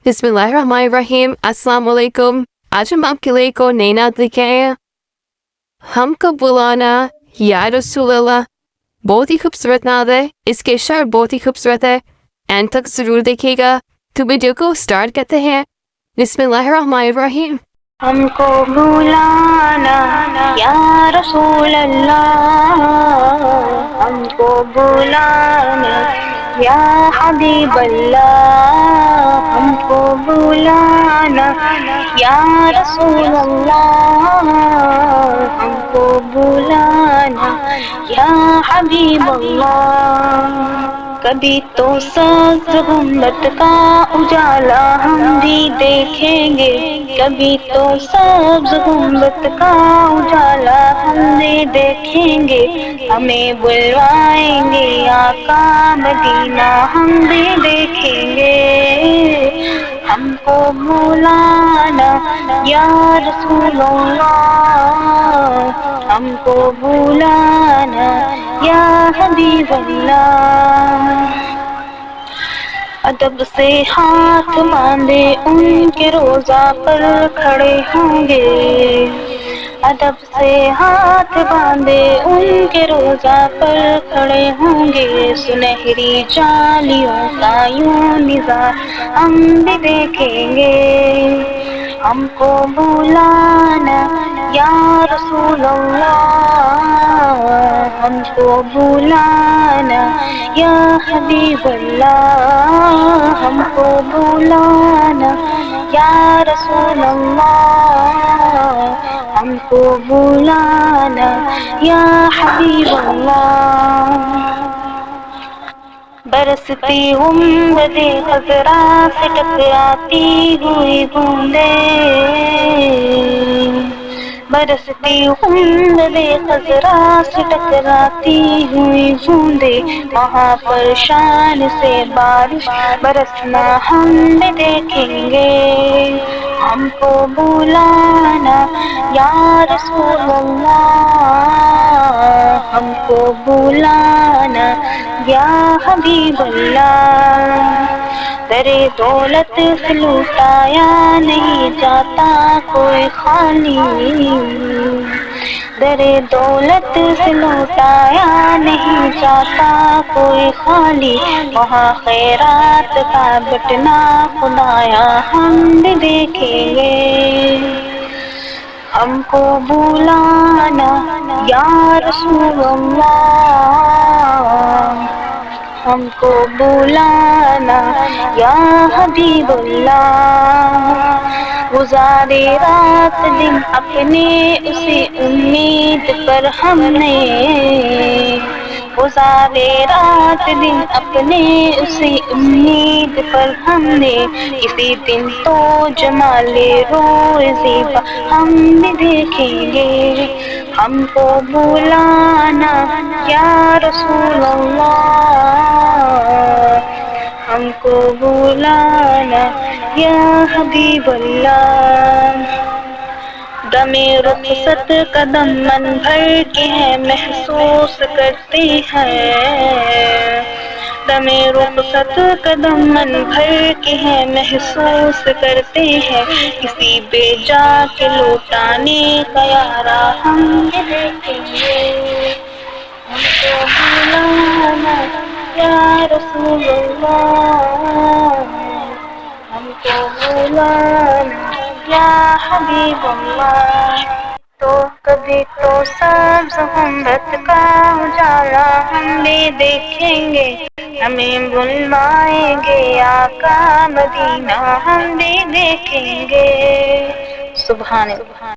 बिस्मिल्लाहिर्रहमानिर्रहीम। अस्सलाम वालेकुम। आज हम आपके लिए एक और नई नात लेके आए हैं। हमको बुलाना या रसूल अल्लाह। बहुत ही खूबसूरत नात है। इसके शेर बहुत ही खूबसूरत है। एंड तक जरूर देखिएगा। तो वीडियो को स्टार्ट करते हैं। बिस्मिल्लाहिर्रहमानिर्रहीम। हमको बुलाना या रसूल अल्लाह, हमको बुलाना या हबीब अल्लाह, हमको बुलाना या रसूल अल्लाह, हमको बुलाना या हबीब अल्लाह। कभी तो सब्ज़ गुंबद का उजाला हम भी देखेंगे, कभी तो सब्ज़ गुंबद का उजाला हम भी देखेंगे। हमें बुलवाएंगे आका मदीना हम भी देखेंगे। हमको बुलाना या रसूल अल्लाह, हमको बुलाना या हबीब अल्लाह। अदब से हाथ बांधे उनके रोज़ा पर खड़े होंगे, अदब से हाथ बांधे उनके रोज़ा पर खड़े होंगे। सुनहरी जालियों का यूं निज़ार हम भी देखेंगे। हमको बुलाना या रसूल अल्लाह, हमको बुलाना या हबीब अल्लाह, हमको बुलाना या रसूल अल्लाह, हमको बुलाना या हबीब अल्लाह। बरसती गुंबदे खज़रा से टकराती हुई बूंदें, बरसती गुंबदे खज़रा से टकराती हुई बूंदें। वहाँ पर शान से बारिश बरसना हम भी देखेंगे। हमको बुलाना या रसूल अल्लाह, हमको बुलाना या हबीब अल्लाह। दरे दौलत से लुटाया नहीं जाता कोई खाली, दरे दौलत से लुटाया नहीं जाता कोई खाली। वहाँ खैरात का बटना खुदाया हम भी देखेंगे। हमको बुलाना या रसूल अल्लाह, हमको बुलाना या हबीब अल्लाह। गुजारे रात दिन अपने उसी उम्मीद पर हमने, गुजारे रात दिन अपने उसी उम्मीद पर हमने। किसी दिन तो जमाले रोए ज़ीबा हम भी देखेंगे। हमको बुलाना या रसूल अल्लाह, हमको बुलाना या हबीब अल्लाह। दमे रुखसत कदम मन भर के हैं महसूस करते हैं, दमे रुखसत कदम मन भर के हैं महसूस करते हैं। किसी बेजा के लौटाने का यारा हम भी देखेंगे। हमको बुलाना या रसूल अल्लाह, हमको बुलाना या हबीब अल्लाह। तो कभी तो सब्ज़ गुंबद का उजाला हम भी देखेंगे। हमें बुलवाएंगे आका मदीना हम भी देखेंगे। सुभान अल्लाह।